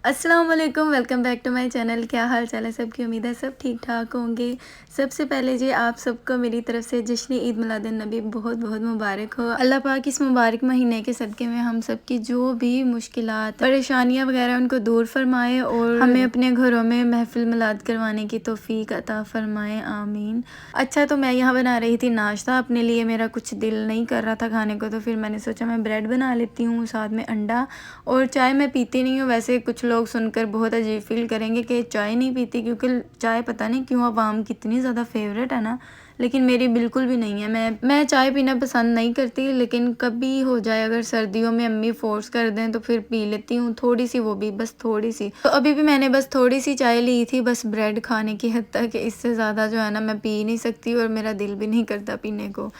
अस्सलाम वालेकुम, welcome back to my channel. क्या हाल चाल है सबकी? उम्मीद है सब ठीक ठाक होंगे। सबसे पहले जी आप सबको मेरी तरफ से जश्न ईद मिलादुन नबी बहुत बहुत मुबारक हो। अल्लाह पाक इस मुबारक महीने के सदक़े में हम सब की जो भी मुश्किलात परेशानियाँ वगैरह उनको दूर फरमाए और हमें अपने घरों में महफिल मिलाद करवाने की तौफीक अता फरमाए, आमीन। अच्छा, तो मैं यहाँ बना रही थी नाश्ता अपने लिए। मेरा कुछ दिल नहीं कर रहा था खाने को, तो फिर मैंने सोचा मैं ब्रेड बना लेती हूँ, साथ में अंडा। और चाय मैं पीती नहीं हूँ। वैसे कुछ लोग सुनकर बहुत अजीब फ़ील करेंगे कि चाय नहीं पीती, क्योंकि चाय पता नहीं क्यों अवाम की इतनी ज़्यादा फेवरेट है ना, लेकिन मेरी बिल्कुल भी नहीं है। मैं चाय पीना पसंद नहीं करती, लेकिन कभी हो जाए अगर सर्दियों में अम्मी फ़ोर्स कर दें तो फिर पी लेती हूँ थोड़ी सी, वो भी बस थोड़ी सी। तो अभी भी मैंने बस थोड़ी सी चाय ली थी, बस ब्रेड खाने की हद तक। इससे ज़्यादा जो है ना मैं पी नहीं सकती और मेरा दिल भी नहीं करता पीने को।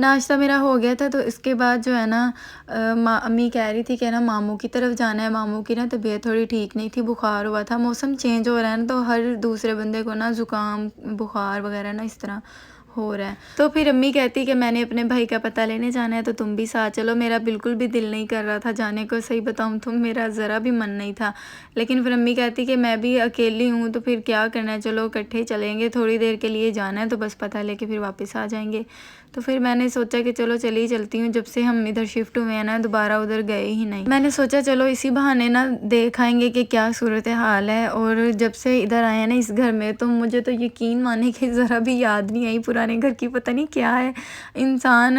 नाश्ता मेरा हो गया था, तो इसके बाद जो है ना अम्मी कह रही थी कि ना मामू की तरफ जाना है। मामू की ना तबीयत थोड़ी ठीक नहीं थी, बुखार हुआ था। मौसम चेंज हो रहा है ना, तो हर दूसरे बंदे को ना ज़ुकाम बुखार वगैरह ना इस तरह हो रहा है। तो फिर अम्मी कहती कि मैंने अपने भाई का पता लेने जाना है, तो तुम भी साथ चलो। मेरा बिल्कुल भी दिल नहीं कर रहा था जाने को, सही बताऊँ तो मेरा ज़रा भी मन नहीं था। लेकिन फिर अम्मी कहती कि मैं भी अकेली हूँ तो फिर क्या करना है, चलो इकट्ठे ही चलेंगे। थोड़ी देर के लिए जाना है तो बस पता लेके फिर वापस आ जाएंगे। तो फिर मैंने सोचा कि चलो चली चलती हूँ। जब से हम इधर शिफ्ट हुए हैं ना, दोबारा उधर गए ही नहीं। मैंने सोचा चलो इसी बहाने ना देख आएंगे कि क्या सूरत हाल है। और जब से इधर आए हैं ना इस घर में, तो मुझे तो यकीन माने कि ज़रा भी याद नहीं आई पुराने घर की। पता नहीं क्या है, इंसान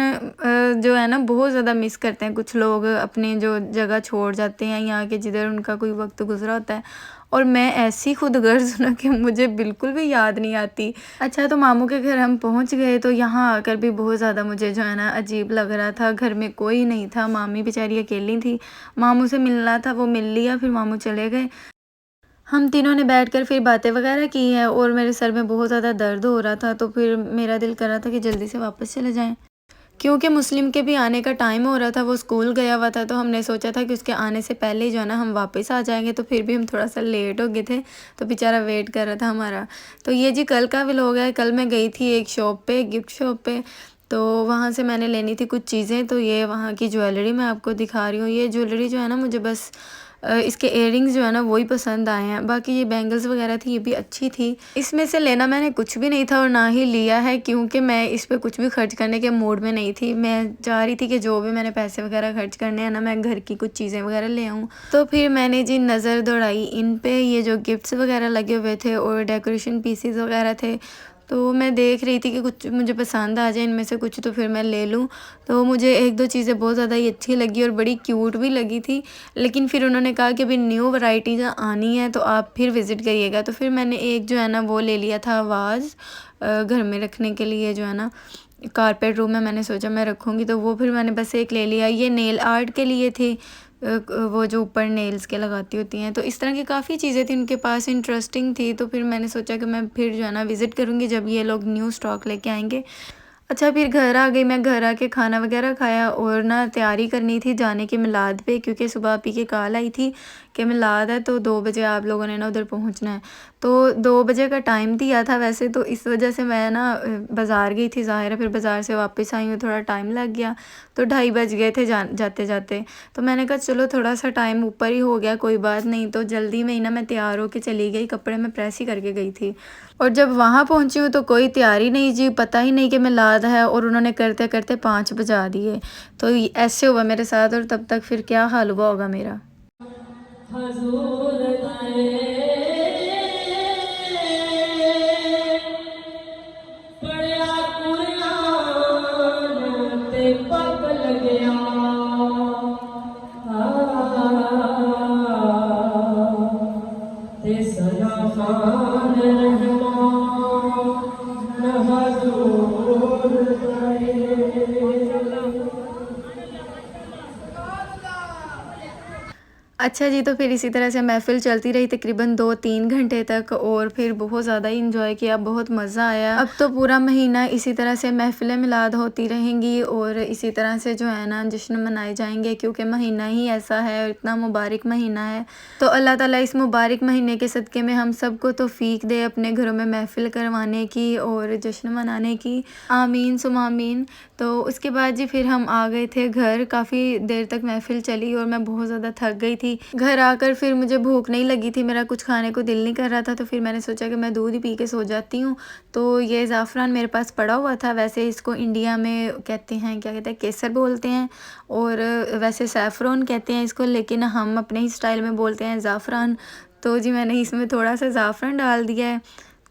जो है ना बहुत ज़्यादा मिस करते हैं। कुछ लोग अपनी जो जगह छोड़ जाते हैं यहाँ के, जिधर उनका कोई वक्त गुजरा होता है। और मैं ऐसी खुदगर्ज़ ना कि मुझे बिल्कुल भी याद नहीं आती। अच्छा, तो मामू के घर हम पहुंच गए, तो यहाँ आकर भी बहुत ज़्यादा मुझे जो है ना अजीब लग रहा था। घर में कोई नहीं था, मामी बेचारी अकेली थी। मामू से मिलना था, वो मिल लिया, फिर मामू चले गए। हम तीनों ने बैठकर फिर बातें वगैरह की हैं और मेरे सर में बहुत ज़्यादा दर्द हो रहा था, तो फिर मेरा दिल कर रहा था कि जल्दी से वापस चले जाएं। क्योंकि मुस्लिम के भी आने का टाइम हो रहा था, वो स्कूल गया हुआ था, तो हमने सोचा था कि उसके आने से पहले ही जो है ना हम वापस आ जाएंगे। तो फिर भी हम थोड़ा सा लेट हो गए थे, तो बेचारा वेट कर रहा था हमारा। तो ये जी कल का व्लॉग है। कल मैं गई थी एक शॉप पे, गिफ्ट शॉप पे। तो वहाँ से मैंने लेनी थी कुछ चीज़ें, तो ये वहाँ की ज्वेलरी मैं आपको दिखा रही हूँ। ये ज्वेलरी जो है ना मुझे बस इसके इयररिंग्स जो है ना वही पसंद आए हैं। बाकी ये बैंगल्स वगैरह थी, ये भी अच्छी थी। इसमें से लेना मैंने कुछ भी नहीं था और ना ही लिया है, क्योंकि मैं इस पे कुछ भी खर्च करने के मूड में नहीं थी। मैं चाह रही थी कि जो भी मैंने पैसे वगैरह खर्च करने हैं ना, मैं घर की कुछ चीज़ें वगैरह ले आऊँ। तो फिर मैंने जी नज़र दौड़ाई इन पे, ये जो गिफ्ट्स वगैरह लगे हुए थे और डेकोरेशन पीसीज वगैरह थे। तो मैं देख रही थी कि कुछ मुझे पसंद आ जाए इनमें से कुछ, तो फिर मैं ले लूँ। तो मुझे एक दो चीज़ें बहुत ज़्यादा ही अच्छी लगी और बड़ी क्यूट भी लगी थी। लेकिन फिर उन्होंने कहा कि अभी न्यू वैरायटीज़ आनी है, तो आप फिर विज़िट करिएगा। तो फिर मैंने एक जो है ना वो ले लिया था वाज़, घर में रखने के लिए जो है ना कारपेट रूम में मैंने सोचा मैं रखूँगी, तो वो फिर मैंने बस एक ले लिया। ये नेल आर्ट के लिए थी, वो जो ऊपर नेल्स के लगाती होती हैं। तो इस तरह की काफ़ी चीज़ें थी उनके पास, इंटरेस्टिंग थी। तो फिर मैंने सोचा कि मैं फिर जो है ना विज़िट करूँगी जब ये लोग न्यू स्टॉक लेके आएंगे। अच्छा, फिर घर आ गई मैं। घर आके खाना वगैरह खाया और ना तैयारी करनी थी जाने की मिलाद पे, क्योंकि सुबह पी के कॉल आई थी कि मिलाद है, तो 2 बजे आप लोगों ने ना उधर पहुंचना है। तो 2 बजे का टाइम दिया था वैसे, तो इस वजह से मैं ना बाज़ार गई थी, ज़ाहिर है। फिर बाज़ार से वापस आई हूँ, थोड़ा टाइम लग गया, तो 2:30 बज गए थे जाते जाते। तो मैंने कहा चलो थोड़ा सा टाइम ऊपर ही हो गया, कोई बात नहीं। तो जल्दी में ही ना मैं तैयार होके चली गई, कपड़े मैं प्रेस ही करके गई थी। और जब वहाँ पहुँची हूँ तो कोई तैयारी नहीं जी, पता ही नहीं कि मिलाद है, और उन्होंने करते करते 5 बजा दिए। तो ऐसे हुआ मेरे साथ, और तब तक फिर क्या हाल हुआ होगा मेरा। अच्छा जी, तो फिर इसी तरह से महफ़िल चलती रही तकरीबन 2-3 घंटे तक, और फिर बहुत ज़्यादा ही इंजॉय किया, बहुत मज़ा आया। अब तो पूरा महीना इसी तरह से महफ़िलें मिलाद होती रहेंगी और इसी तरह से जो है ना जश्न मनाए जाएंगे, क्योंकि महीना ही ऐसा है और इतना मुबारक महीना है। तो अल्लाह ताला इस मुबारक महीने के सदक़े में हम सबको तौफ़ीक दे अपने घरों में महफ़िल करवाने की और जश्न मनाने की, आमीन सुम्मा आमीन। तो उसके बाद जी फिर हम आ गए थे घर। काफ़ी देर तक महफ़िल चली और मैं बहुत ज़्यादा थक गई थी। थी। घर आकर फिर मुझे भूख नहीं लगी थी, मेरा कुछ खाने को दिल नहीं कर रहा था, तो फिर मैंने सोचा कि मैं दूध ही पी के सो जाती हूँ। तो ये ज़ाफ़रान मेरे पास पड़ा हुआ था। वैसे इसको इंडिया में कहते हैं, क्या कहते हैं, केसर बोलते हैं, और वैसे सैफ़रॉन कहते हैं इसको, लेकिन हम अपने ही स्टाइल में बोलते हैं ज़ाफ़रान। तो जी मैंने इसमें थोड़ा सा ज़ाफ़रान डाल दिया है।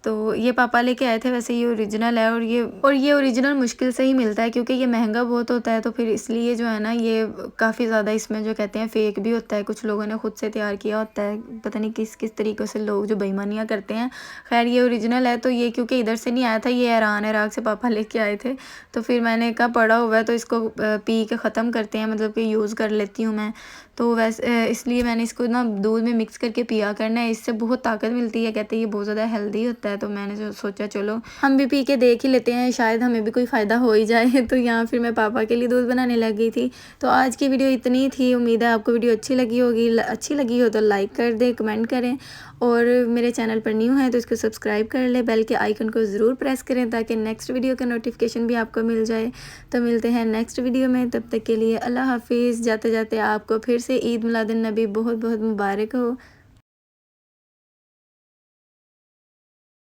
तो ये पापा लेके आए थे, वैसे ये ओरिजिनल है, और ये ओरिजिनल मुश्किल से ही मिलता है क्योंकि ये महंगा बहुत होता है, तो फिर इसलिए जो है ना ये काफ़ी ज़्यादा इसमें जो कहते हैं फ़ेक भी होता है। कुछ लोगों ने खुद से तैयार किया होता है, पता नहीं किस किस तरीक़ों से लोग जो बेईमानियाँ करते हैं। खैर ये ओरिजिनल है। तो ये क्योंकि इधर से नहीं आया था, ये ईरान इराक से पापा लेके आए थे, तो फिर मैंने कहा पड़ा हुआ है तो इसको पी के ख़त्म करते हैं, मतलब कि यूज़ कर लेती हूँ मैं। तो वैसे इसलिए मैंने इसको ना दूध में मिक्स करके पिया करना है, इससे बहुत ताकत मिलती है, कहते हैं ये बहुत ज़्यादा हेल्दी होता है। तो मैंने जो सोचा चलो हम भी पी के देख ही लेते हैं, शायद हमें भी कोई फ़ायदा हो ही जाए। तो यहाँ फिर मैं पापा के लिए दूध बनाने लग गई थी। तो आज की वीडियो इतनी थी, उम्मीद है आपको वीडियो अच्छी लगी होगी। अच्छी लगी हो तो लाइक कर दें, कमेंट करें, और मेरे चैनल पर न्यू है तो इसको सब्सक्राइब कर ले, बेल के आइकन को ज़रूर प्रेस करें ताकि नेक्स्ट वीडियो का नोटिफिकेशन भी आपको मिल जाए। तो मिलते हैं नेक्स्ट वीडियो में, तब तक के लिए अल्लाह हाफिज़। जाते जाते आपको फिर से ईद मिलादुन नबी बहुत बहुत मुबारक हो।